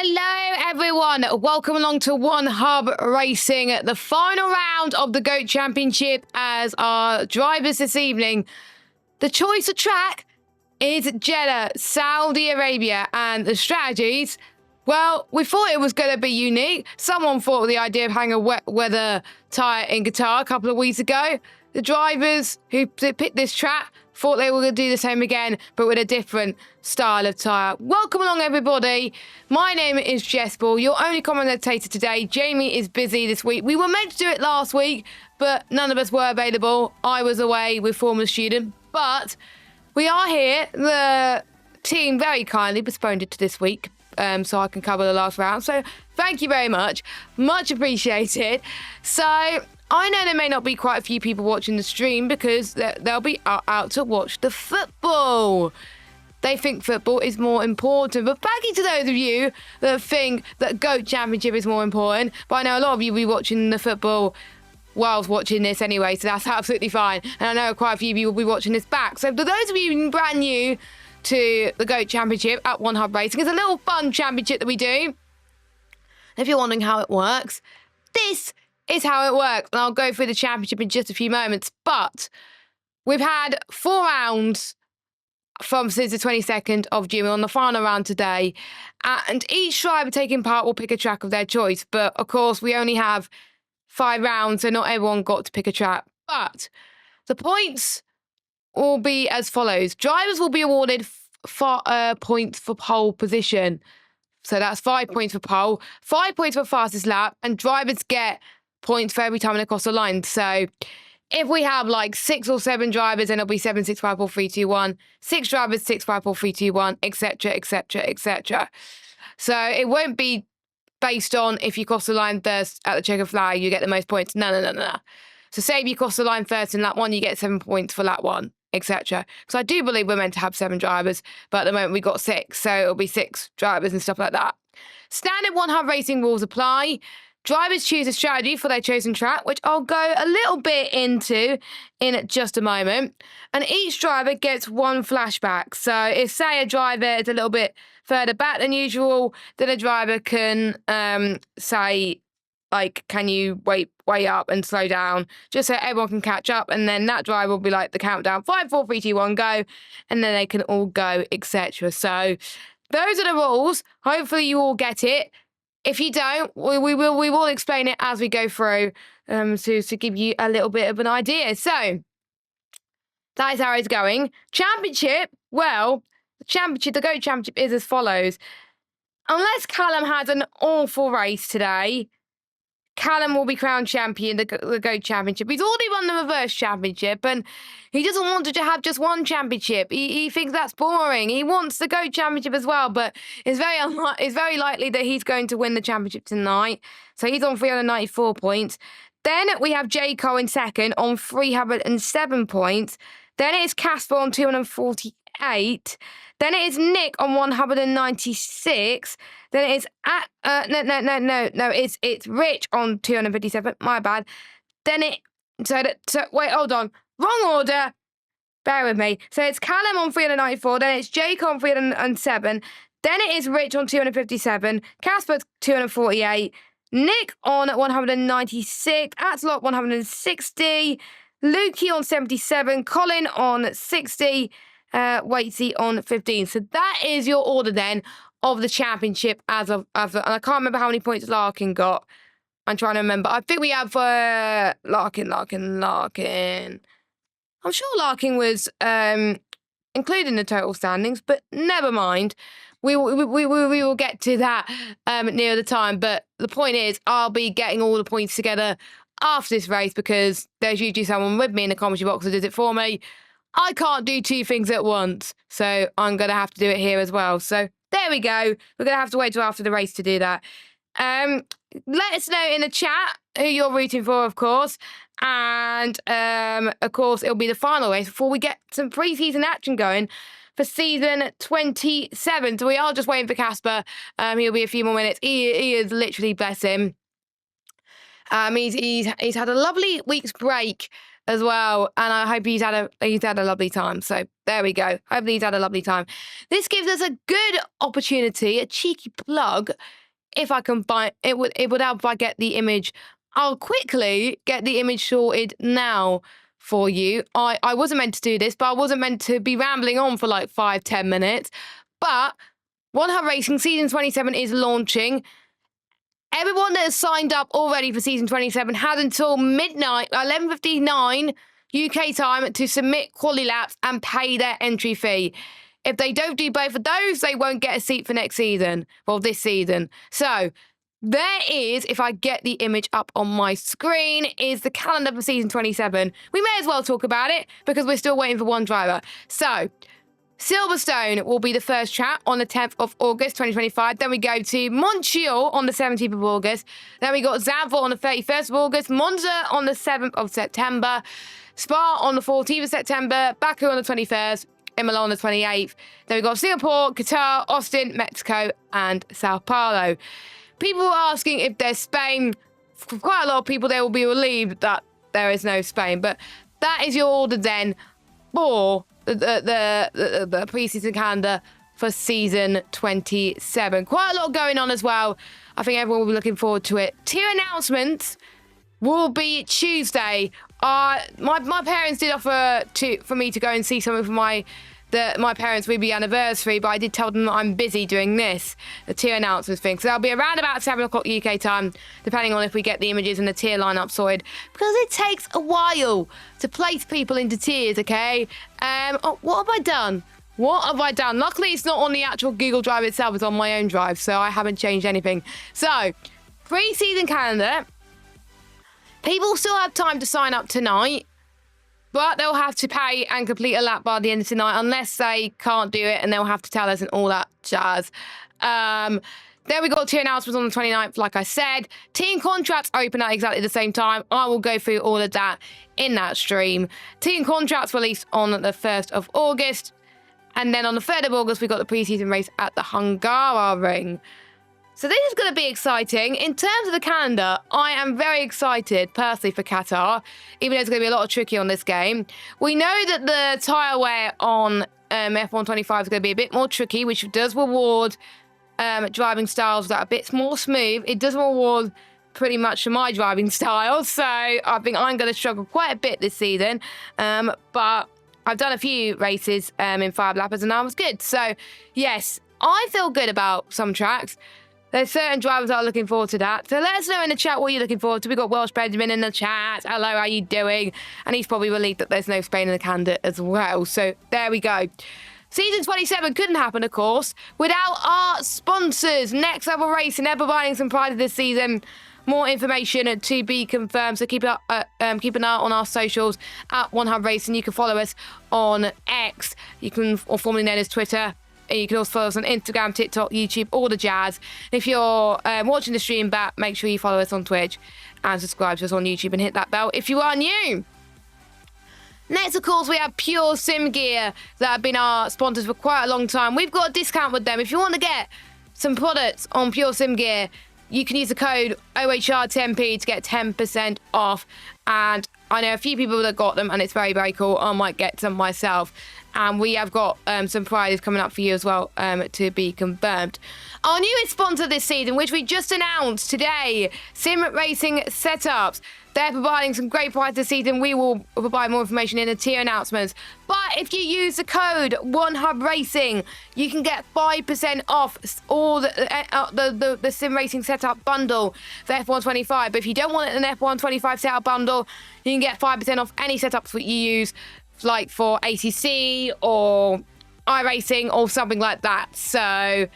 Hello, everyone. Welcome along to One Hub Racing, the final round of the GOAT Championship as our drivers this evening. The choice of track is Jeddah, Saudi Arabia, and the strategies, well, we thought it was going to be unique. Someone thought of the idea of having a wet weather tyre in Qatar a couple of weeks ago. The drivers who picked this track thought they were going to do the same again, but with a different style of tyre. Welcome along, everybody. My name is Jess Ball, your only commentator today. Jamie is busy this week. We were meant to do it last week, but none of us were available. I was away with former student, but we are here. The team very kindly postponed it to this week, so I can cover the last round. So thank you very much. Much appreciated. So I know there may not be quite a few people watching the stream because they'll be out to watch the football. They think football is more important. But thank you to those of you that think that GOAT Championship is more important. But I know a lot of you will be watching the football whilst watching this anyway, so that's absolutely fine. And I know quite a few of you will be watching this back. So for those of you brand new to the GOAT Championship at One Hub Racing, it's a little fun championship that we do. If you're wondering how it works, this is how it works. And I'll go through the championship in just a few moments. But we've had 4 rounds since the 22nd of June on the final round today. And each driver taking part will pick a track of their choice. But of course, we only have 5 rounds, so not everyone got to pick a track. But the points will be as follows. Drivers will be awarded points for pole position. So that's 5 points for pole, 5 points for fastest lap, and drivers get points for every time they cross the line. So if we have like 6 or 7 drivers, then it'll be 7, 6, 5, 4, 3, 2, 1. 6 drivers, 6, 5, 4, 3, 2, 1, etc., etc., etc. So it won't be based on if you cross the line first at the checker flag, you get the most points. No. So say if you cross the line first in lap 1, you get 7 points for lap 1, etc. Because I do believe we're meant to have 7 drivers, but at the moment we got 6, so it'll be 6 drivers and stuff like that. Standard One Hub Racing rules apply. Drivers choose a strategy for their chosen track, which I'll go a little bit into in just a moment. And each driver gets 1 flashback. So if, say, a driver is a little bit further back than usual, then a driver can say, like, can you wait way up and slow down, just so everyone can catch up. And then that driver will be like the countdown, 5, 4, 3, 2, 1, go. And then they can all go, etc. So those are the rules. Hopefully you all get it. If you don't, we will explain it as we go through to give you a little bit of an idea. So that is how it's going. Championship, well, the GOAT Championship is as follows. Unless Callum has an awful race today, Callum will be crowned champion, the GOAT Championship. He's already won the Reverse Championship, and he doesn't want to have just one championship. He thinks that's boring. He wants the GOAT Championship as well, but it's very likely that he's going to win the championship tonight. So he's on 394 points. Then we have J. Cole in second on 307 points. Then it's Casper on 248. Then it is Nick on 196. Then it's it's Rich on 257. My bad. Then wait, hold on, wrong order. Bear with me. So it's Callum on 394. Then it's Jake on 307. Then it is Rich on 257. Casper 248. Nick on 196. Atslot 160. Lukey on 77. Colin on 60. Waitsy on 15. So that is your order then of the championship and I can't remember how many points Larkin got. I'm trying to remember. I think we have Larkin. I'm sure Larkin was included in the total standings, but never mind. We will get to that near the time. But the point is, I'll be getting all the points together after this race because there's usually someone with me in the commentary box that does it for me. I can't do 2 things at once, so I'm going to have to do it here as well. So there we go. We're going to have to wait till after the race to do that. Let us know in the chat who you're rooting for, of course. And, of course, it'll be the final race before we get some pre-season action going for season 27. So we are just waiting for Casper. He'll be a few more minutes. He is literally, bless him. He's had a lovely week's break as well. And I hope he's had a lovely time. So there we go. Hopefully he's had a lovely time. This gives us a good opportunity, a cheeky plug. If I can find it, would help if I get the image. I'll quickly get the image sorted now for you. I wasn't meant to do this, but I wasn't meant to be rambling on for like 5-10 minutes. But One Hub Racing Season 27 is launching. Everyone that has signed up already for Season 27 has until midnight, 11:59 UK time, to submit quali laps and pay their entry fee. If they don't do both of those, they won't get a seat for next season. Well, this season. So there is, if I get the image up on my screen, is the calendar for Season 27. We may as well talk about it because we're still waiting for one driver. So Silverstone will be the first track on the 10th of August, 2025. Then we go to Montreal on the 17th of August. Then we got Zandvoort on the 31st of August, Monza on the 7th of September, Spa on the 14th of September, Baku on the 21st, Imola on the 28th. Then we got Singapore, Qatar, Austin, Mexico, and Sao Paulo. People were asking if there's Spain. For quite a lot of people, they will be relieved that there is no Spain. But that is your order then for the pre-season calendar for Season 27. Quite a lot going on as well. I think everyone will be looking forward to it. Tier announcements will be Tuesday. My parents did offer for me to go and see something for my parents' Weebly anniversary, but I did tell them that I'm busy doing the tier announcements thing. So I'll be around about 7 o'clock UK time, depending on if we get the images and the tier lineup sorted, because it takes a while to place people into tiers, okay? What have I done? What have I done? Luckily, it's not on the actual Google Drive itself. It's on my own drive, so I haven't changed anything. So, pre-season calendar. People still have time to sign up tonight, but they'll have to pay and complete a lap by the end of tonight, unless they can't do it, and they'll have to tell us and all that jazz. Then we got tier announcements on the 29th, like I said. Team contracts open at exactly the same time. I will go through all of that in that stream. Team contracts released on the 1st of August. And then on the 3rd of August, we got the preseason race at the Hungaroring. So this is going to be exciting. In terms of the calendar, I am very excited, personally, for Qatar, even though it's going to be a lot of tricky on this game. We know that the tyre wear on F125 is going to be a bit more tricky, which does reward driving styles that are a bit more smooth. It does reward pretty much my driving style, so I think I'm going to struggle quite a bit this season. But I've done a few races in 5 lappers, and I was good. So, yes, I feel good about some tracks. There's certain drivers that are looking forward to that. So let us know in the chat what you're looking forward to. We've got Welsh Benjamin in the chat. Hello, how you doing? And he's probably relieved that there's no Spain in the calendar as well. So there we go. Season 27 couldn't happen, of course, without our sponsors. Next Level Racing, they're providing some prizes this season. More information to be confirmed. So keep an eye on our socials at One Hub Racing. You can follow us on X, or formerly known as Twitter. You can also follow us on Instagram, TikTok, YouTube, all the jazz. And if you're watching the stream back, make sure you follow us on Twitch and subscribe to us on YouTube and hit that bell if you are new. Next, of course, we have Pure Sim Gear that have been our sponsors for quite a long time. We've got a discount with them. If you want to get some products on Pure Sim Gear, you can use the code OHR10P to get 10% off. And I know a few people that got them, and it's very, very cool. I might get some myself. And we have got some prizes coming up for you as well to be confirmed. Our newest sponsor this season, which we just announced today, Sim Racing Setups. They're providing some great prizes this season. We will provide more information in the tier announcements. But if you use the code OneHubRacing, you can get 5% off all the Sim Racing Setup bundle for F125. But if you don't want an F125 setup bundle, you can get 5% off any setups that you use, like for ACC or iRacing or something like that. So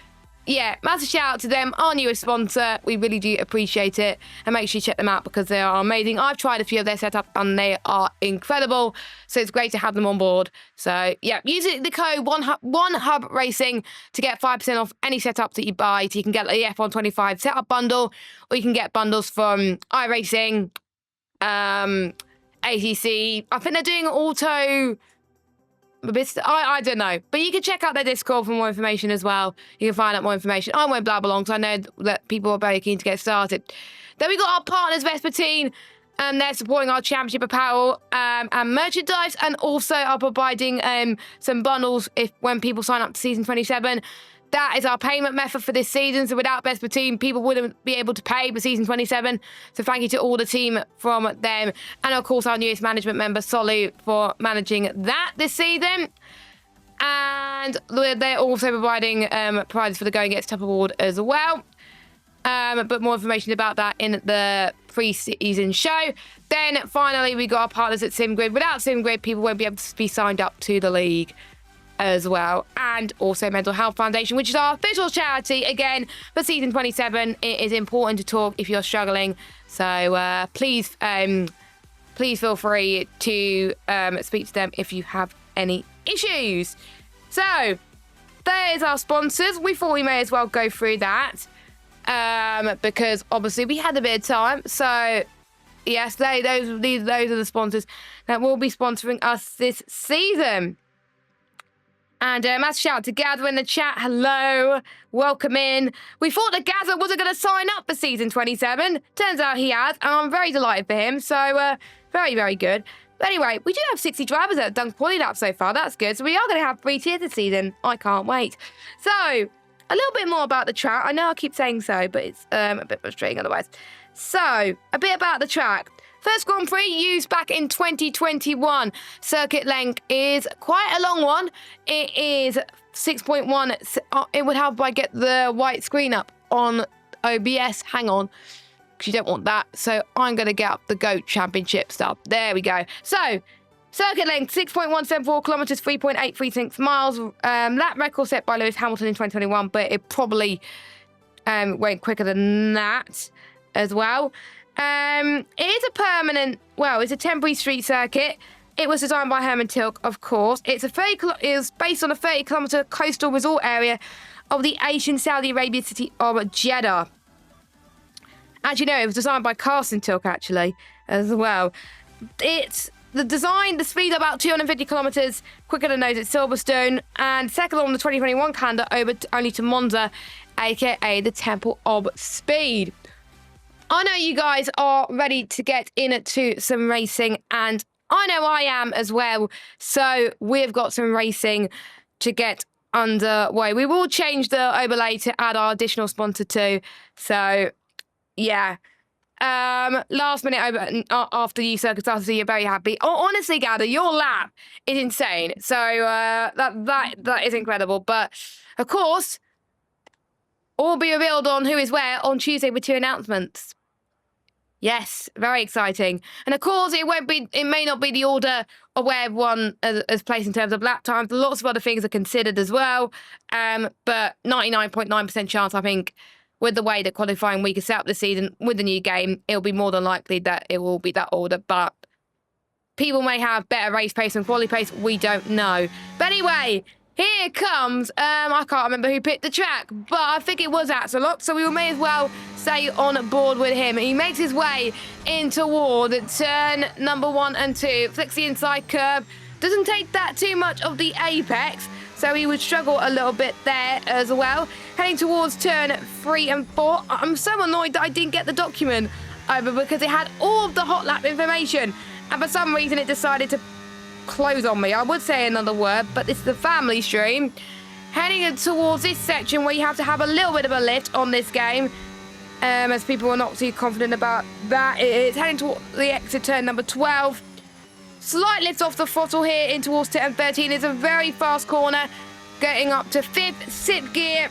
yeah, massive shout out to them, our newest sponsor. We really do appreciate it, and make sure you check them out because they are amazing. I've tried a few of their setups and they are incredible, so it's great to have them on board. So yeah, use the code OneHubRacing to get 5% off any setups that you buy. So you can get the F125 setup bundle, or you can get bundles from iRacing, ACC. I think they're doing auto. I don't know. But you can check out their Discord for more information as well. You can find out more information. I won't blabber along because I know that people are very keen to get started. Then we got our partners, Vespertine. They're supporting our championship apparel and merchandise, and also are providing some bundles when people sign up to Season 27. That is our payment method for this season. So without Best Team, people wouldn't be able to pay for Season 27. So thank you to all the team from them. And of course, our newest management member, Solu, for managing that this season. And they're also providing prizes for the Go and Get Stuff award as well. But more information about that in the pre-season show. Then finally, we got our partners at SimGrid. Without SimGrid, people won't be able to be signed up to the league as well. And also Mental Health Foundation, which is our official charity, again, for Season 27. It is important to talk if you're struggling. So please feel free to speak to them if you have any issues. So there's our sponsors. We thought we may as well go through that because obviously we had a bit of time. So yes, those are the sponsors that will be sponsoring us this season. And massive shout out to Gather in the chat. Hello, welcome in. We thought that Gather wasn't going to sign up for Season 27. Turns out he has, and I'm very delighted for him. So very, very good. But anyway, we do have 60 drivers that have done quality laps so far. That's good. So we are going to have 3 tiers this season. I can't wait. So a little bit more about the track. I know I keep saying so, but it's a bit frustrating otherwise. So a bit about the track. First Grand Prix used back in 2021. Circuit length is quite a long one. It is 6.1. It would help if I get the white screen up on OBS. Hang on, because you don't want that. So I'm going to get up the GOAT Championship stuff. There we go. So circuit length, 6.174 kilometers, 3.836 miles. Lap record set by Lewis Hamilton in 2021, but it probably went quicker than that as well. It is a permanent, it's a temporary street circuit. It was designed by Herman Tilke, of course. It is based on a 30-kilometer coastal resort area of the Asian Saudi Arabia city of Jeddah. Actually, no, it was designed by Carsten Tilke, actually, as well. It's the speed about 250 kilometers quicker than those at Silverstone, and second on the 2021 calendar only to Monza, aka the Temple of Speed. I know you guys are ready to get into some racing, and I know I am as well. So we've got some racing to get underway. We will change the overlay to add our additional sponsor too. So yeah. Last minute over after you circuit started, so you're very happy. Honestly, Gather, your lap is insane. So that is incredible. But of course, all be revealed on who is where on Tuesday with 2 announcements. Yes, very exciting. And of course, it may not be the order of where everyone is placed in terms of lap times. Lots of other things are considered as well. But 99.9% chance, I think, with the way the qualifying week is set up this season, with the new game, it'll be more than likely that it will be that order. But people may have better race pace and quality pace. We don't know. But anyway, here comes, I can't remember who picked the track, but I think it was Axelot, so we may as well stay on board with him. He makes his way in toward turn number 1 and 2, flicks the inside curve, doesn't take that too much of the apex, so he would struggle a little bit there as well. Heading towards turn 3 and 4, I'm so annoyed that I didn't get the document over because it had all of the hot lap information, and for some reason it decided to close on me. I would say another word, but this is the family stream. Heading towards this section where you have to have a little bit of a lift on this game, as people are not too confident about that. It's heading towards the exit turn number 12. Slight lift off the throttle here in towards turn 13. It's a very fast corner, getting up to 5th, 6th gear.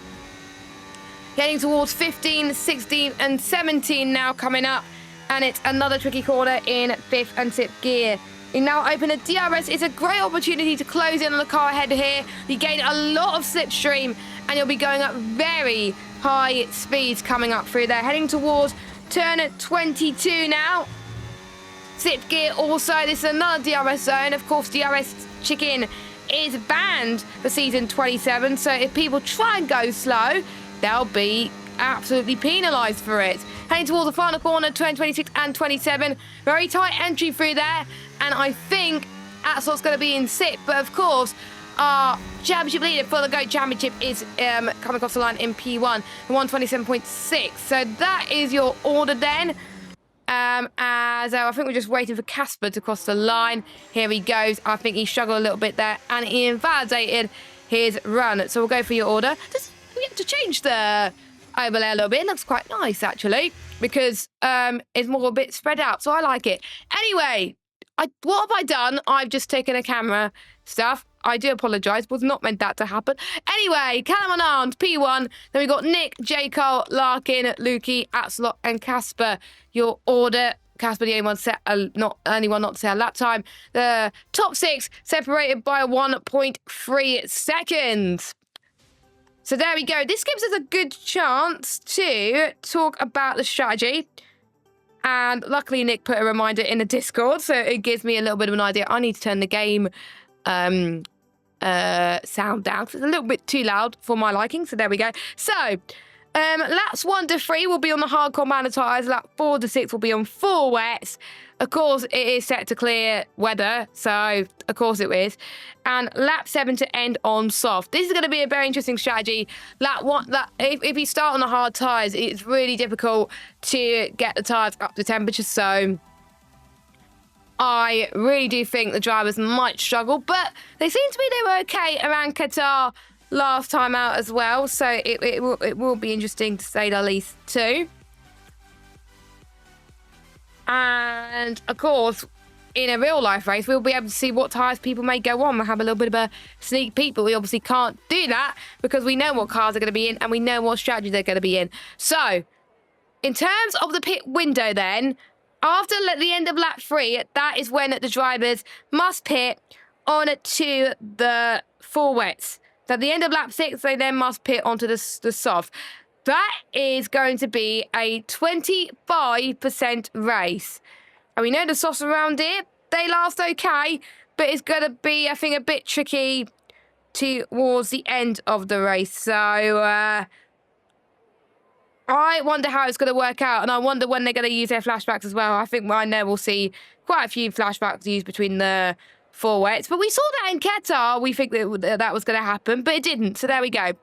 Getting towards 15, 16 and 17 now coming up. And it's another tricky corner in 5th and 6th gear. You now open a DRS. It's a great opportunity to close in on the car ahead here. You gain a lot of slipstream and you'll be going up very high speeds coming up through there. Heading towards turn 22 now. 6th gear also. This is another DRS zone. Of course, DRS chicken is banned for season 27. So if people try and go slow, they'll be absolutely penalised for it. Heading towards the final corner, turn 26 and 27. Very tight entry through there. And I think Axelot's going to be in 6th. But of course, our championship leader for the GOAT Championship is coming across the line in P1, 127.6. So that is your order then. As I think we're just waiting for Casper to cross the line. Here he goes. I think he struggled a little bit there, and he invalidated his run. So we'll go for your order. We have to change the overlay a little bit. It looks quite nice, actually, because it's more a bit spread out, so I like it. Anyway, what have I done? I've just taken a camera stuff. I do apologise. Was not meant that to happen. Anyway, Callum unarmed, P1. Then we got Nick, J. Cole, Larkin, Lukey, Atslot, and Casper. Your order. Casper, the only one not to say a lap time. The top 6 separated by 1.3 seconds. So there we go. This gives us a good chance to talk about the strategy. And luckily, Nick put a reminder in the Discord, so it gives me a little bit of an idea. I need to turn the game sound down, because it's a little bit too loud for my liking. So there we go. So laps 1 to 3 will be on the hardcore manor tyres. Lap 4 to 6 will be on full wets. Of course, it is set to clear weather, so of course it is. And lap 7 to end on soft. This is going to be a very interesting strategy. Lap 1, if you start on the hard tyres, it's really difficult to get the tyres up to temperature. So I really do think the drivers might struggle, but they seem to be they were okay around Qatar last time out as well. So it will be interesting to say the least too. And, of course, in a real-life race, we'll be able to see what tyres people may go on. We'll have a little bit of a sneak peek, but we obviously can't do that because we know what cars are going to be in and we know what strategy they're going to be in. So, in terms of the pit window then, after the end of lap 3, that is when the drivers must pit on to the full wets. So, at the end of lap 6, they then must pit onto the soft. That is going to be a 25% race. And we know the softs around here, they last okay, but it's going to be, I think, a bit tricky towards the end of the race. So I wonder how it's going to work out, and I wonder when they're going to use their flashbacks as well. I know we'll see quite a few flashbacks used between the full wets, but we saw that in Qatar. We think that was going to happen, but it didn't. So there we go.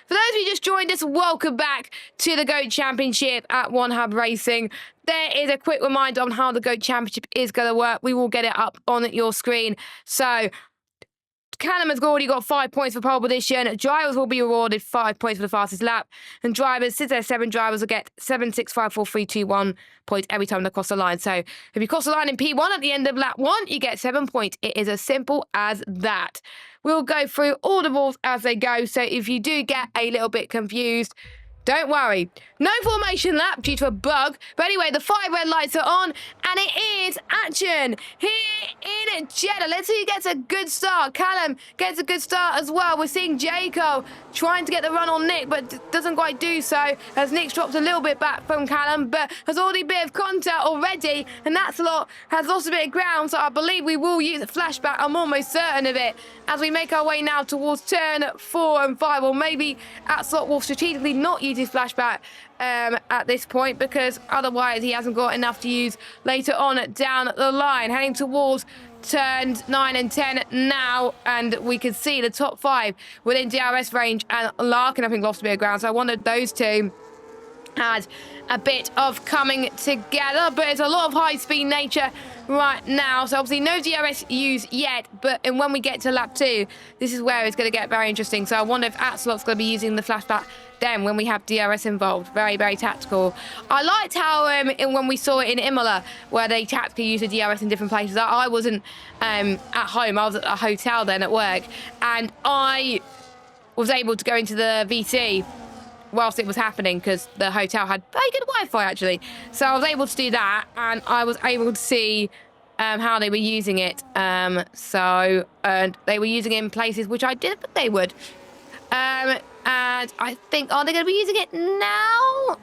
For those of you just joined us, welcome back to the GOAT Championship at One Hub Racing. There is a quick reminder on how the GOAT Championship is going to work. We will get it up on your screen. So, Callum has already got 5 points for pole position. Drivers will be awarded 5 points for the fastest lap. And drivers, since there's 7 drivers, will get 7, 6, 5, 4, 3, 2, 1 points every time they cross the line. So if you cross the line in P1 at the end of lap 1, you get 7 points. It is as simple as that. We'll go through all the rules as they go. So if you do get a little bit confused, don't worry. No formation lap due to a bug. But anyway, the 5 red lights are on, and it is action here in Jeddah. Let's see who gets a good start. Callum gets a good start as well. We're seeing Jaco trying to get the run on Nick, but doesn't quite do so, as Nick's dropped a little bit back from Callum, but has already a bit of contact already, and Atslot has lost a bit of ground, so I believe we will use a flashback. I'm almost certain of it, as we make our way now towards turn 4 and 5, or maybe Atslot will strategically not use his flashback at this point, because otherwise he hasn't got enough to use later on down the line. Heading towards turns 9 and 10 now, and we can see the top 5 within DRS range, and Larkin I think lost a bit of ground, so I wondered those two had a bit of coming together, but it's a lot of high-speed nature right now, so obviously no DRS used yet, but and when we get to lap 2, this is where it's going to get very interesting. So I wonder if Atslot's going to be using the flashback then when we have DRS involved. Very, very tactical. I liked how when we saw it in Imola, where they tactically used the DRS in different places. I wasn't at home, I was at a hotel then at work, and I was able to go into the VC whilst it was happening, because the hotel had very good Wi-Fi actually. So I was able to do that, and I was able to see how they were using it. So they were using it in places which I didn't think they would. And I think, are they going to be using it now?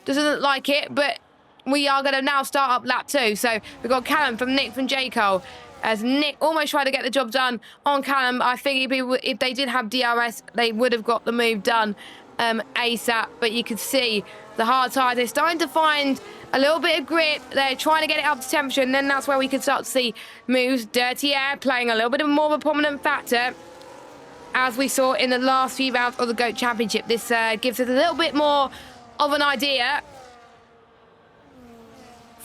Doesn't look like it, but we are going to now start up lap 2. So we've got Callum from Nick from J. Cole, as Nick almost tried to get the job done on Callum. I think if they did have DRS, they would have got the move done ASAP, but you can see the hard tyres, they're starting to find a little bit of grip, they're trying to get it up to temperature, and then that's where we can start to see moves. Dirty air playing a little bit of more of a prominent factor, as we saw in the last few rounds of the GOAT Championship. This gives us a little bit more of an idea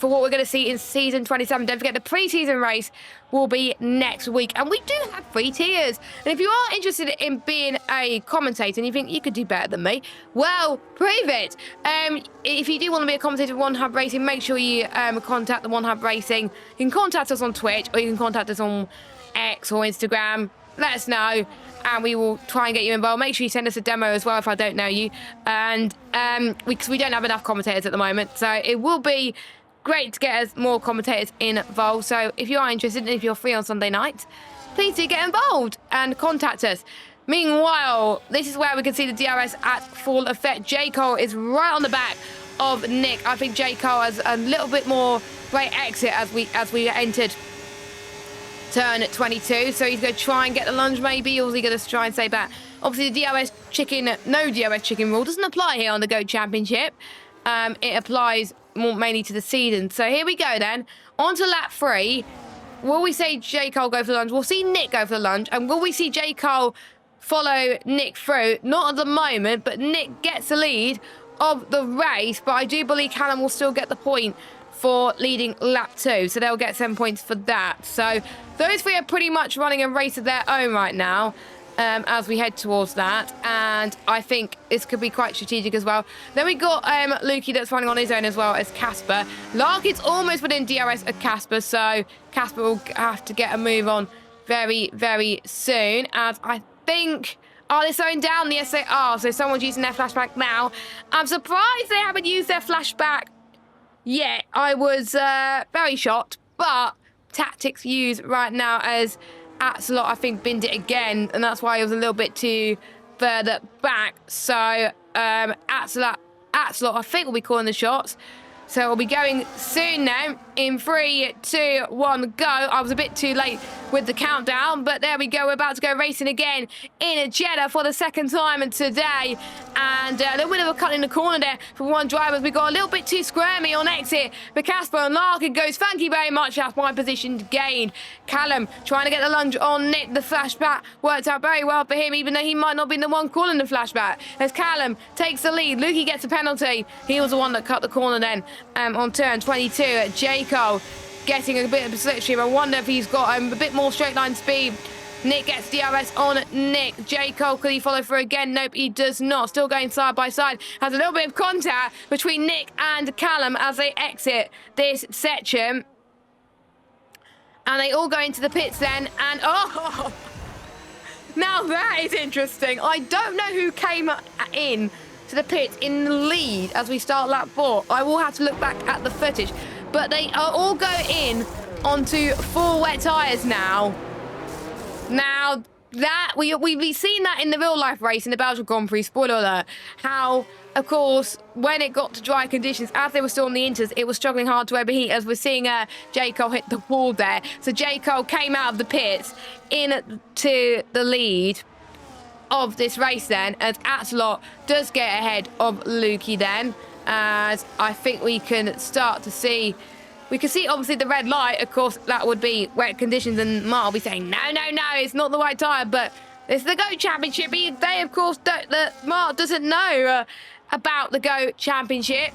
for what we're going to see in Season 27. Don't forget, the pre-season race will be next week. And we do have 3 tiers. And if you are interested in being a commentator and you think you could do better than me, well, prove it. If you do want to be a commentator for One Hub Racing, make sure you contact the One Hub Racing. You can contact us on Twitch, or you can contact us on X or Instagram. Let us know, and we will try and get you involved. Make sure you send us a demo as well if I don't know you. And because we don't have enough commentators at the moment, so it will be great to get us more commentators involved. So if you are interested, and if you're free on Sunday night, please do get involved and contact us. Meanwhile, this is where we can see the DRS at full effect. J. Cole is right on the back of Nick. I think J. Cole has a little bit more great exit as we entered turn 22. So he's going to try and get the lunge maybe, or is he going to try and stay back? Obviously, the no DRS chicken rule doesn't apply here on the GOAT Championship. It applies more mainly to the season. So here we go then. On to lap 3. Will we see J. Cole go for the lunge? We'll see Nick go for the lunge. And will we see J. Cole follow Nick through? Not at the moment, but Nick gets the lead of the race. But I do believe Callum will still get the point for leading lap 2. So they'll get 7 points for that. So those 3 are pretty much running a race of their own right now. As we head towards that, and I think this could be quite strategic as well. Then we got Lukey that's running on his own as well as Casper. Larkin's almost within DRS of Casper, so Casper will have to get a move on very, very soon. As I think, they're slowing down. Yes, they are. So someone's using their flashback now. I'm surprised they haven't used their flashback yet. I was very shocked, but tactics used right now as Axelot, I think, binned it again, and that's why he was a little bit too further back. So Axelot, I think, will be calling the shots. So we'll be going soon now. In 3, 2, 1, go. I was a bit too late with the countdown, but there we go. We're about to go racing again in Jeddah for the 2nd time today. And a little bit of a cut in the corner there for one driver. We got a little bit too squirmy on exit. But Casper and Larkin goes, thank you very much. That's my position gained. Callum trying to get the lunge on Nick. The flashback worked out very well for him, even though he might not be the one calling the flashback. As Callum takes the lead, Lukey gets a penalty. He was the one that cut the corner then on turn 22. J. Cole getting a bit of a slipstream. I wonder if he's got a bit more straight line speed. Nick gets DRS on Nick. J. Cole, could he follow through again? Nope, he does not. Still going side by side. Has a little bit of contact between Nick and Callum as they exit this section. And they all go into the pits then. And, oh, now that is interesting. I don't know who came in to the pit in the lead as we start lap 4. I will have to look back at the footage. But they all go in onto 4 wet tyres now. Now, that we've seen that in the real-life race in the Belgian Grand Prix, spoiler alert, how, of course, when it got to dry conditions, as they were still on the inters, it was struggling hard to overheat, as we're seeing J. Cole hit the wall there. So J. Cole came out of the pits into the lead of this race then, as Axelot does get ahead of Lukey then, as I think we can start to see. We can see, obviously, the red light. Of course, that would be wet conditions, and Mark will be saying, no, it's not the right tyre, but it's the GOAT Championship. They, of course, Mark doesn't know about the GOAT Championship.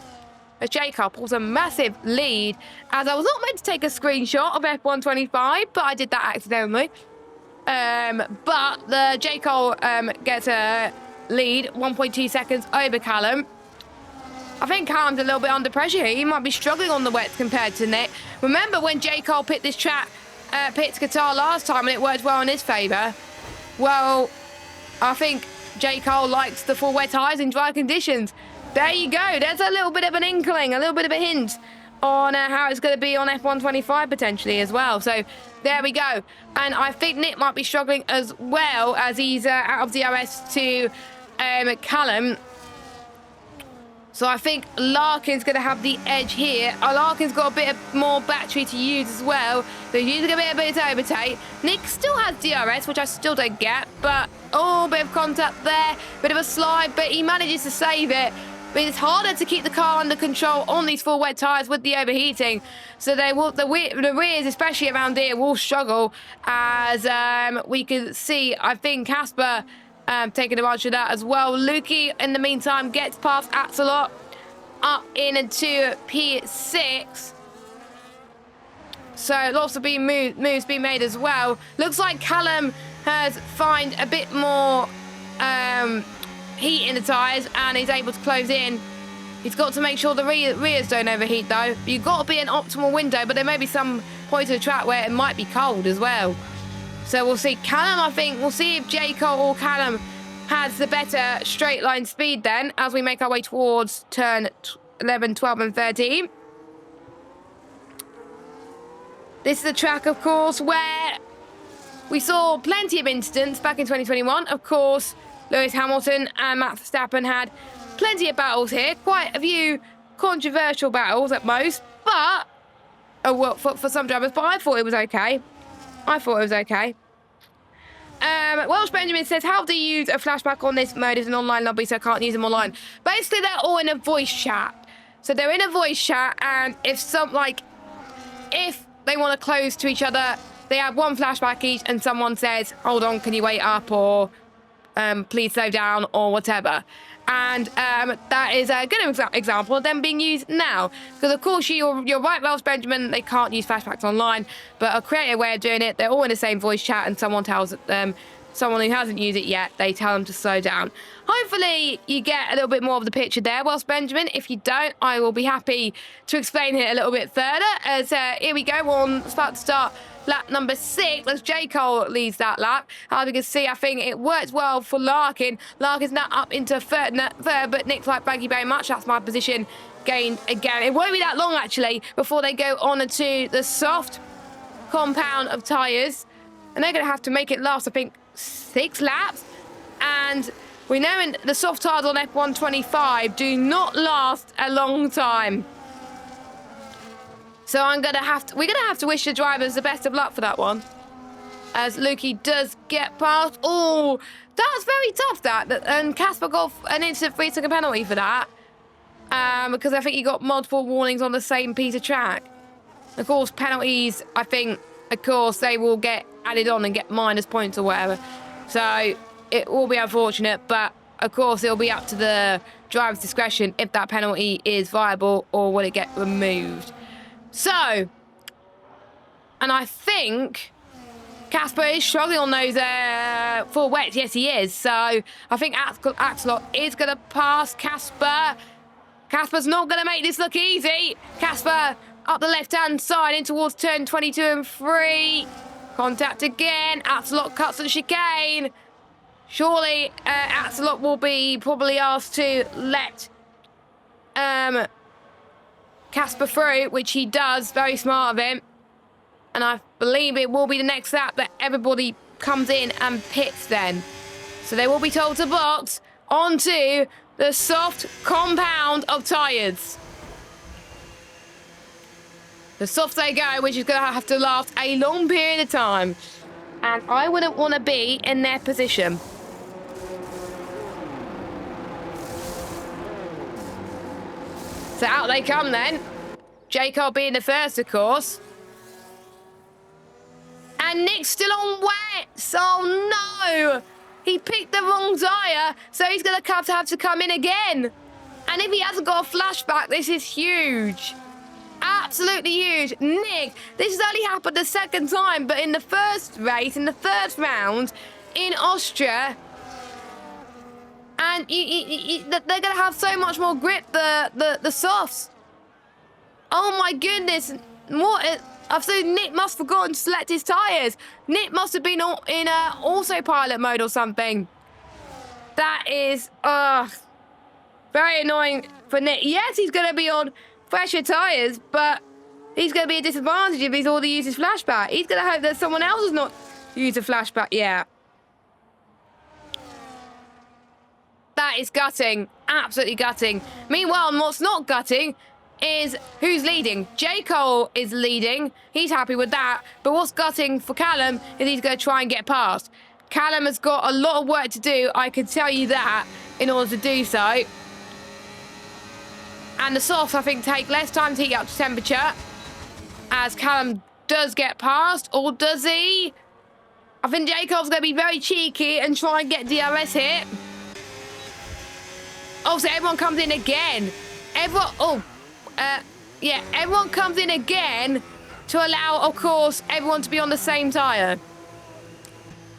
As J. Cole pulls a massive lead, as I was not meant to take a screenshot of F125, but I did that accidentally. But the J. Cole gets a lead, 1.2 seconds over Callum. I think Callum's a little bit under pressure here. He might be struggling on the wets compared to Nick. Remember when J. Cole picked this track, picked Qatar last time, and it worked well in his favour? Well, I think J. Cole likes the full wet tyres in dry conditions. There you go. There's a little bit of an inkling, a little bit of a hint on how it's going to be on F125 potentially as well. So there we go. And I think Nick might be struggling as well, as he's out of DRS to Callum. So I think Larkin's going to have the edge here. Larkin's got a bit of more battery to use as well. So he's using a bit to overtake. Nick still has DRS, which I still don't get. But, oh, bit of contact there. Bit of a slide, but he manages to save it. But it's harder to keep the car under control on these 4 wet tyres with the overheating. So they will, the rears, especially around here, will struggle. As we can see, I think Casper taking advantage of that as well. Lukey, in the meantime, gets past Axelot up into P6. So lots of moves being made as well. Looks like Callum has found a bit more heat in the tyres and he's able to close in. He's got to make sure the rears don't overheat though. You've got to be an optimal window, but there may be some points of the track where it might be cold as well. So we'll see. Callum, I think, we'll see if J. Cole or Callum has the better straight line speed then as we make our way towards turn 11, 12 and 13. This is a track, of course, where we saw plenty of incidents back in 2021. Of course, Lewis Hamilton and Max Verstappen had plenty of battles here. Quite a few controversial battles at most, but well, for some drivers. But I thought it was okay. Welsh Benjamin says, how do you use a flashback on this mode? It's an online lobby, so I can't use them online. Basically, they're all in a voice chat. So they're in a voice chat, and if they want to close to each other, they have one flashback each, and someone says, hold on, can you wait up, or please slow down, or whatever. And that is a good example of them being used now. Because, of course, you're right, Welsh Benjamin, they can't use flashbacks online, but a creative way of doing it, they're all in the same voice chat, and someone tells them, someone who hasn't used it yet, they tell them to slow down. Hopefully, you get a little bit more of the picture there, Welsh Benjamin. If you don't, I will be happy to explain it a little bit further. As here we go, we're about to start lap number 6 as J. Cole leads that lap. As you can see, I think it works well for Larkin. Larkin's now up into third, but Nick's like, thank you very much. That's my position gained again. It won't be that long, actually, before they go on to the soft compound of tyres. And they're going to have to make it last, I think, 6 laps. And we know in the soft tyres on F125 do not last a long time. So we're gonna have to wish the drivers the best of luck for that one. As Lukey does get past. Oh, that's very tough that. And Casper got an instant 3-second penalty for that. Because I think he got multiple warnings on the same piece of track. Of course, penalties, I think, of course, they will get added on and get minus points or whatever. So it will be unfortunate, but of course it'll be up to the driver's discretion if that penalty is viable or will it get removed. So, and I think Casper is struggling on those full wets. Yes, he is. So I think Axelot is going to pass Casper. Casper's not going to make this look easy. Casper up the left-hand side in towards turn 22 and 3. Contact again. Axelot cuts the chicane. Surely Axelot will be probably asked to let Casper through, which he does. Very smart of him. And I believe it will be the next lap that everybody comes in and pits then. So they will be told to box onto the soft compound of tyres. The soft they go, which is going to have to last a long period of time. And I wouldn't want to be in their position. So out they come then. Jacob being the first, of course. And Nick's still on wets. Oh no! He picked the wrong tyre, so he's going to have to come in again. And if he hasn't got a flashback, this is huge. Absolutely huge. Nick, this has only happened the second time, but in the first race, in the first round, in Austria, and they're going to have so much more grip, the softs. Oh my goodness. What? I've seen Nick must have forgotten to select his tyres. Nick must have been in autopilot mode or something. That is very annoying for Nick. Yes, he's going to be on fresher tyres, but he's going to be a disadvantage if he's already used his flashback. He's going to hope that someone else has not used a flashback yet. That is gutting. Absolutely gutting. Meanwhile, what's not gutting is who's leading. J. Cole is leading. He's happy with that. But what's gutting for Callum is he's going to try and get past. Callum has got a lot of work to do, I can tell you that, in order to do so. And the softs, I think, take less time to heat up to temperature. As Callum does get past, or does he? I think Jacob's going to be very cheeky and try and get DRS hit. Oh, so everyone comes in again. Everyone comes in again. to allow, of course, everyone to be on the same tyre.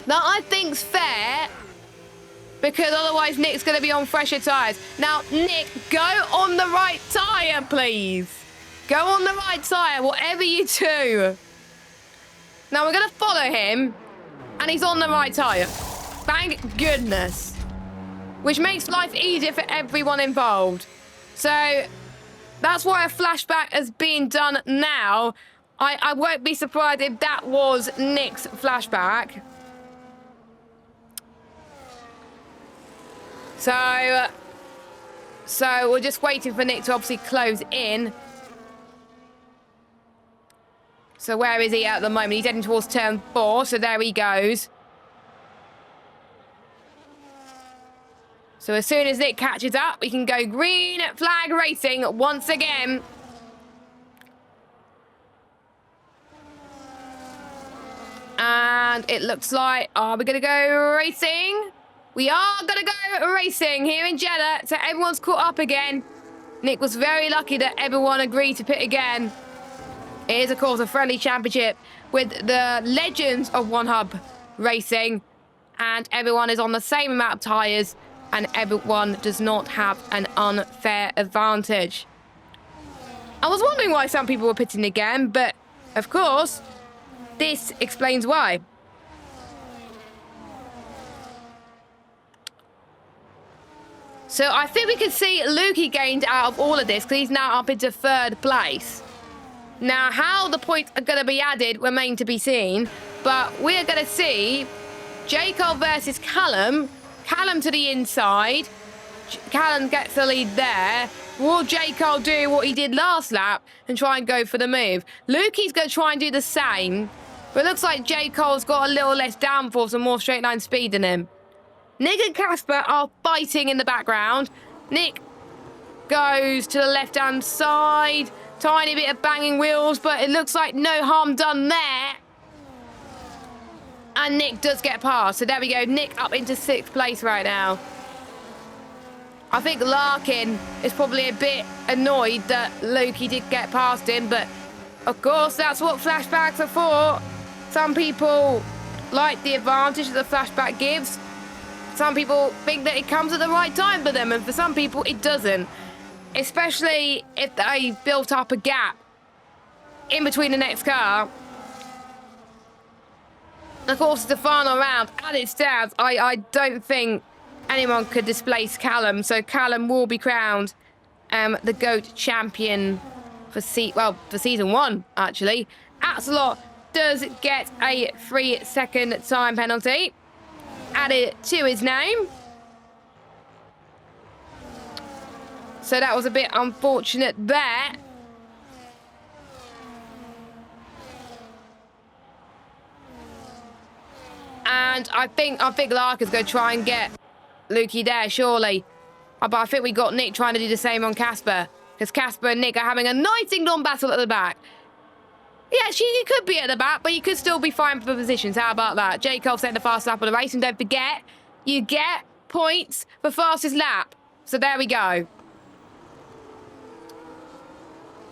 Now, I think's fair, because otherwise Nick's going to be on fresher tyres. Now, Nick, go on the right tyre, please. Go on the right tyre, whatever you do. Now, we're going to follow him, and he's on the right tyre. Thank goodness. Which makes life easier for everyone involved. So, that's why a flashback has been done now. I won't be surprised if that was Nick's flashback. So we're just waiting for Nick to obviously close in. So where is he at the moment? He's heading towards turn 4, so there he goes. So as soon as Nick catches up, we can go green flag racing once again. And it looks like, are we going to go racing? We are going to go racing here in Jeddah, so everyone's caught up again. Nick was very lucky that everyone agreed to pit again. It is, of course, a friendly championship with the legends of One Hub Racing, and everyone is on the same amount of tyres, and everyone does not have an unfair advantage. I was wondering why some people were pitting again, but, of course, this explains why. So I think we can see Lukey gained out of all of this because he's now up into 3rd place. Now, how the points are going to be added remain to be seen, but we're going to see J. Cole versus Callum. Callum to the inside. Callum gets the lead there. Will J. Cole do what he did last lap and try and go for the move? Lukey's going to try and do the same, but it looks like J. Cole's got a little less downforce and more straight line speed than him. Nick and Casper are fighting in the background. Nick goes to the left-hand side. Tiny bit of banging wheels, but it looks like no harm done there. And Nick does get past. So there we go. Nick up into 6th place right now. I think Larkin is probably a bit annoyed that Lukey did get past him, but of course that's what flashbacks are for. Some people like the advantage that the flashback gives. Some people think that it comes at the right time for them, and for some people it doesn't. Especially if they built up a gap in between the next car. Of course, the final round, as it stands, I don't think anyone could displace Callum, so Callum will be crowned the GOAT champion for season 1, actually. Axelot does get a 3-second time penalty added to his name. So that was a bit unfortunate there. And I think Larkin's going to try and get Lukey there, surely. But I think we got Nick trying to do the same on Casper, because Casper and Nick are having a nice on battle at the back. Yes, you could be at the back, but you could still be fine for positions. How about that? J. Cole set the fast lap of the race, and don't forget, you get points for fastest lap. So there we go.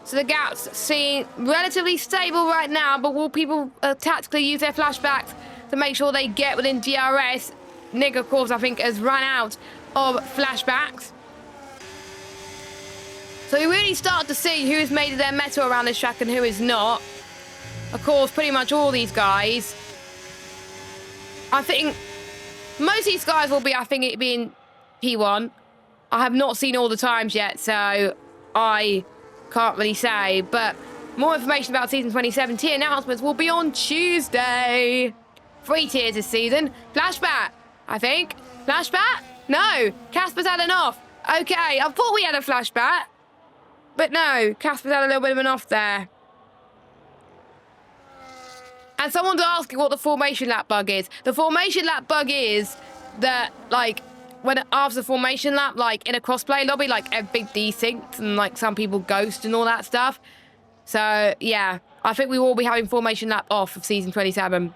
So the gaps seem relatively stable right now, but will people tactically use their flashbacks to make sure they get within DRS? Nick, of course, I think has run out of flashbacks. So we really start to see who has made their metal around this track and who is not. Of course, pretty much all these guys. I think most of these guys will be, I think, it being P1. I have not seen all the times yet, so I can't really say. But more information about season 2017 announcements will be on Tuesday. 3 tiers this season. Flashback, I think. Flashback? No, Casper's had an off. Okay, I thought we had a flashback. But no, Casper's had a little bit of an off there. And someone's asking what the formation lap bug is. The formation lap bug is that, like, when after the formation lap, like, in a crossplay lobby, like, everything desynced and, like, some people ghost and all that stuff. So, yeah, I think we will be having formation lap off of season 27.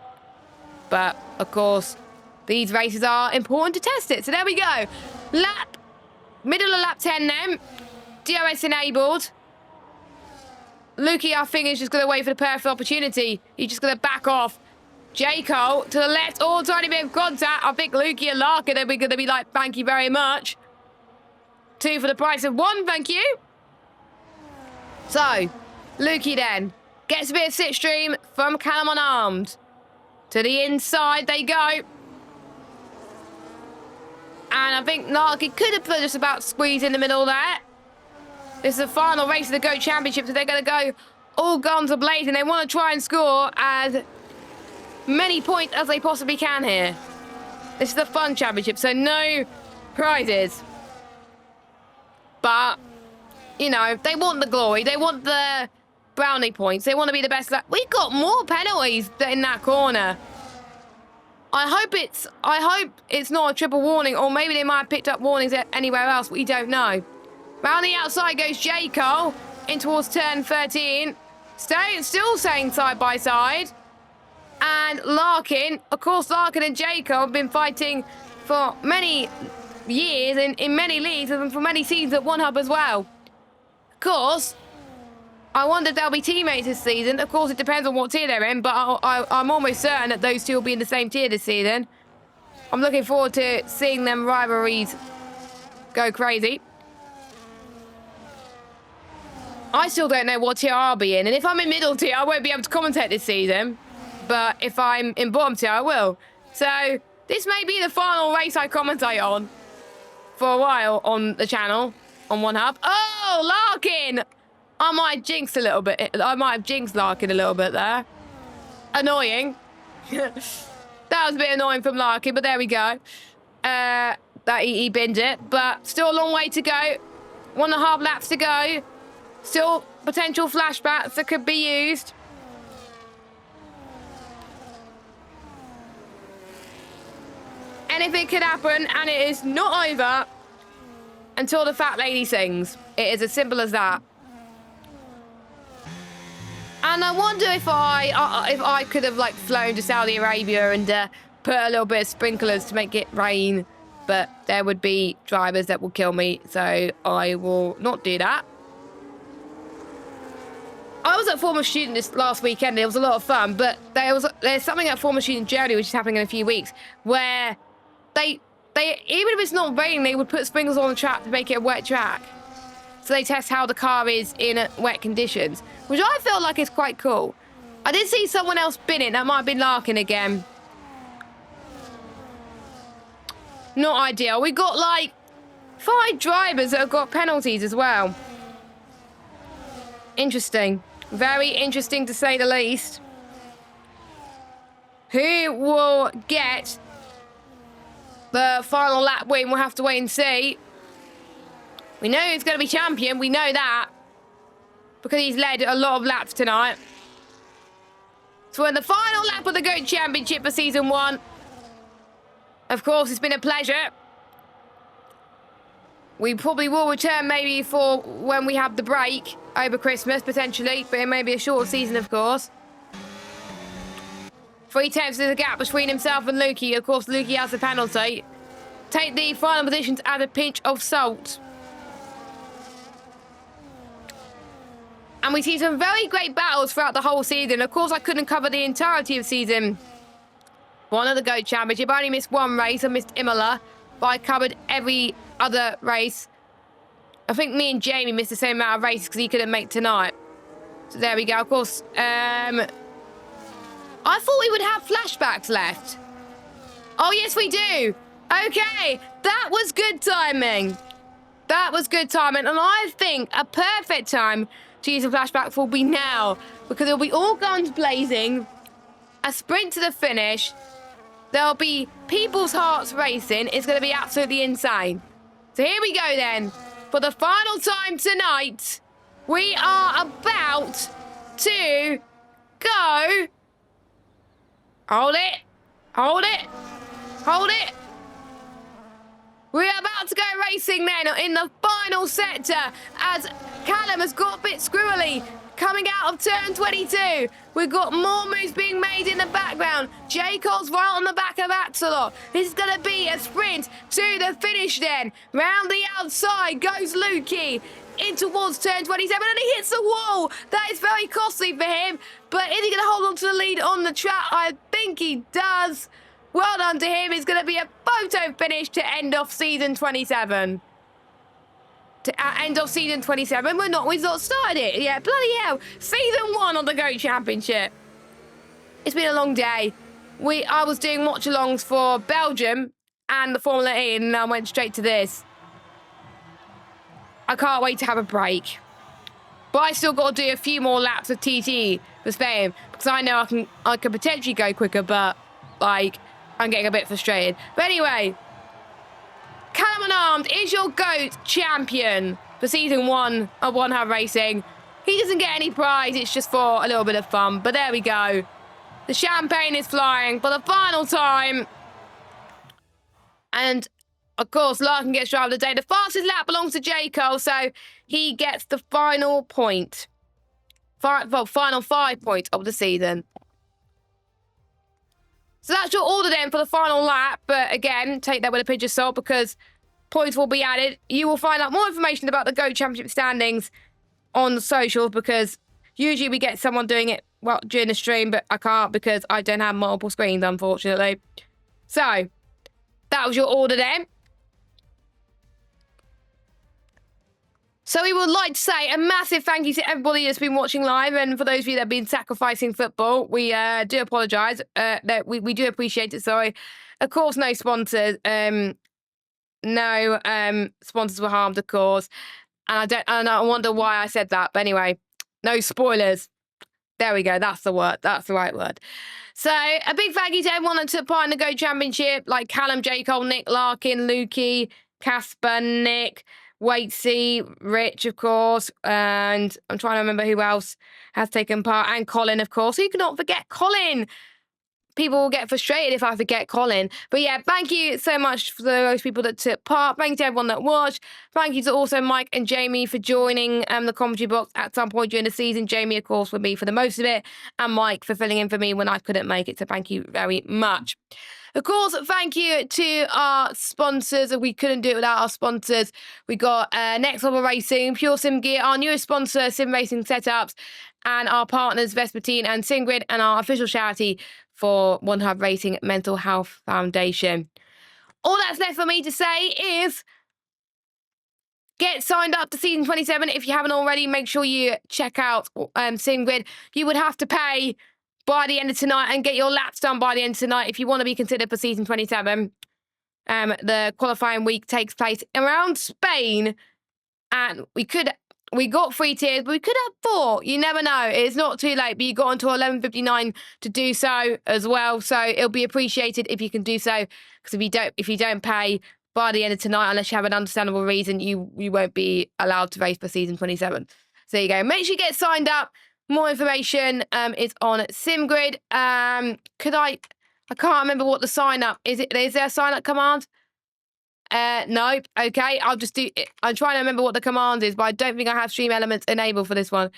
But, of course, these races are important to test it. So there we go. Lap, middle of lap 10 then. DRS enabled. Lukey, I think, is just going to wait for the perfect opportunity. He's just going to back off. J. Cole to the left. Oh, tiny bit of contact. I think Lukey and Larkin are going to be like, thank you very much. 2 for the price of 1, thank you. So, Lukey then gets a bit of slipstream from Callum unarmed. To the inside they go. And I think Larkin could have just about squeezed in the middle there. This is the final race of the GOAT Championship, so they're going to go all guns a-blazing. They want to try and score as many points as they possibly can here. This is the fun championship, so no prizes. But, you know, they want the glory. They want the brownie points. They want to be the best. We got more penalties in that corner. I hope it's not a triple warning, or maybe they might have picked up warnings anywhere else. We don't know. Round the outside goes J. Cole in towards turn 13. Still staying side by side. And Larkin, of course, Larkin and J. Cole have been fighting for many years in many leagues and for many seasons at One Hub as well. Of course, I wonder if they'll be teammates this season. Of course, it depends on what tier they're in, but I'm almost certain that those two will be in the same tier this season. I'm looking forward to seeing them rivalries go crazy. I still don't know what tier I'll be in, and if I'm in middle tier, I won't be able to commentate this season. But if I'm in bottom tier, I will. So this may be the final race I commentate on for a while on the channel, on One Hub. Oh, Larkin! I might have jinxed a little bit. I might have jinxed Larkin a little bit there. Annoying. That was a bit annoying from Larkin, but there we go. That he binned it, but still a long way to go. 1.5 laps to go. Still potential flashbacks that could be used. Anything could happen, and it is not over until the fat lady sings. It is as simple as that. And I wonder if I could have like flown to Saudi Arabia and put a little bit of sprinklers to make it rain, but there would be drivers that will kill me, so I will not do that. I was at Former Student this last weekend, and it was a lot of fun, but there's something at Former Student Germany which is happening in a few weeks, where they even if it's not raining, they would put sprinklers on the track to make it a wet track. So they test how the car is in wet conditions, which I feel like is quite cool. I did see someone else bin it. That might have been Larkin again. Not ideal. We got like 5 drivers that have got penalties as well. Interesting. Very interesting to say the least. Who will get the final lap win? We'll have to wait and see. We know who's going to be champion. We know that. Because he's led a lot of laps tonight. So we're in the final lap of the GOAT Championship for Season 1. Of course, it's been a pleasure. We probably will return maybe for when we have the break over Christmas, potentially. But it may be a short season, of course. 3 tenths is the gap between himself and Lukey. Of course, Lukey has the penalty. Take the final positions at a pinch of salt. And we see some very great battles throughout the whole season. Of course, I couldn't cover the entirety of Season 1 of the GOAT Championship. I only missed 1 race. I missed Imola. But I covered every other race. I think me and Jamie missed the same amount of races because he couldn't make tonight. So there we go. Of course, I thought we would have flashbacks left. Oh, yes, we do. Okay, that was good timing. That was good timing. And I think a perfect time to use a flashback will be now, because it'll be all guns blazing, a sprint to the finish. There'll be people's hearts racing. It's going to be absolutely insane. So here we go then. For the final time tonight, we are about to go. Hold it. Hold it. Hold it. We're about to go racing then in the final sector as Callum has got a bit squirrely. Coming out of turn 22, we've got more moves being made in the background. J. Cole's right on the back of Axelot. This is going to be a sprint to the finish then. Round the outside goes Lukey in towards turn 27, and he hits the wall. That is very costly for him, but is he going to hold on to the lead on the track? I think he does. Well done to him. It's going to be a photo finish to end off season 27. End of season 27, we've not started it. Yeah, bloody hell. Season 1 on the GOAT Championship. It's been a long day. I was doing watch-alongs for Belgium and the Formula E, and I went straight to this. I can't wait to have a break. But I still got to do a few more laps of TT for Spain, because I know I can potentially go quicker, but, like, I'm getting a bit frustrated. But anyway, Callum Unarmed is your GOAT champion for season 1 of One Hub Racing. He doesn't get any prize, it's just for a little bit of fun. But there we go. The champagne is flying for the final time. And, of course, Larkin gets driver of the day. The fastest lap belongs to J. Cole, so he gets the final point. Final 5 points of the season. So that's your order then for the final lap. But again, take that with a pinch of salt because points will be added. You will find out more information about the GOAT Championship standings on the socials because usually we get someone doing it during the stream, but I can't because I don't have multiple screens, unfortunately. So that was your order then. So we would like to say a massive thank you to everybody that's been watching live, and for those of you that have been sacrificing football, we do apologise. That we do appreciate it. Sorry, of course, no sponsors. No sponsors were harmed, of course, and I wonder why I said that. But anyway, no spoilers. There we go. That's the word. That's the right word. So a big thank you to everyone that took part in the GOAT Championship, like Callum, J. Cole, Nick, Larkin, Lukey, Casper, Nick, Waitsy, Rich, of course, and I'm trying to remember who else has taken part, and Colin, of course. You cannot forget Colin. People will get frustrated if I forget Colin. But yeah, thank you so much for those people that took part. Thank you to everyone that watched. Thank you to also Mike and Jamie for joining the commentary box at some point during the season. Jamie, of course, with me for the most of it, and Mike for filling in for me when I couldn't make it. So thank you very much. Of course, thank you to our sponsors. We couldn't do it without our sponsors. We got Next Level Racing, Pure Sim Gear, our newest sponsor, Sim Racing Setups, and our partners, Vespertine and SimGrid, and our official charity for One Hub Racing Mental Health Foundation. All that's left for me to say is get signed up to season 27. If you haven't already, make sure you check out SimGrid. You would have to pay by the end of tonight and get your laps done by the end of tonight if you want to be considered for season 27. The qualifying week takes place around Spain, and we got 3 tiers, but we could have 4. You never know. It's not too late, but you got until 11:59 to do so as well. So it'll be appreciated if you can do so, because if you don't pay by the end of tonight, unless you have an understandable reason, you won't be allowed to race for season 27. So there you go. Make sure you get signed up. More information is on SimGrid. I can't remember what the sign up is. Is there a sign up command? Nope. Okay, I'll just do it. I'm trying to remember what the command is, but I don't think I have Stream Elements enabled for this one.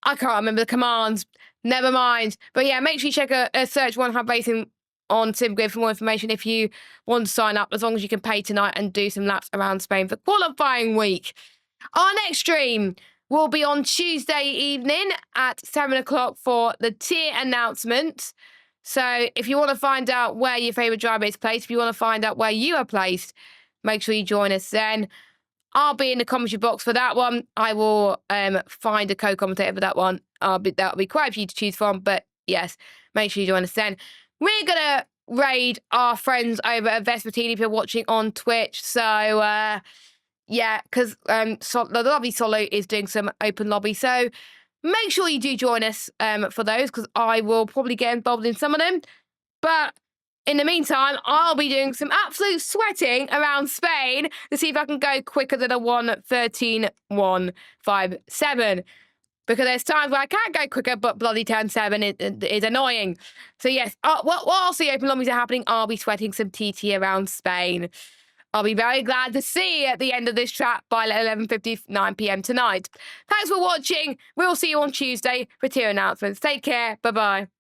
I can't remember the commands. Never mind. But yeah, make sure you check a search One Hub Racing on SimGrid for more information if you want to sign up, as long as you can pay tonight and do some laps around Spain for qualifying week. Our next stream will be on Tuesday evening at 7 o'clock for the tier announcement. So if you want to find out where your favourite driver is placed, if you want to find out where you are placed, make sure you join us then. I'll be in the commentary box for that one. I will find a co-commentator for that one. That'll be quite a few to choose from, but yes, make sure you join us then. We're going to raid our friends over at Vespertine if you're watching on Twitch. So, yeah, because the lobby solo is doing some open lobby. So make sure you do join us for those, because I will probably get involved in some of them. But in the meantime, I'll be doing some absolute sweating around Spain to see if I can go quicker than a 1:13.157. Because there's times where I can't go quicker, but bloody turn 7 is annoying. So yes, whilst the open lobbies are happening, I'll be sweating some TT around Spain. I'll be very glad to see you at the end of this track by 11:59 p.m. tonight. Thanks for watching. We'll see you on Tuesday for tier announcements. Take care. Bye-bye.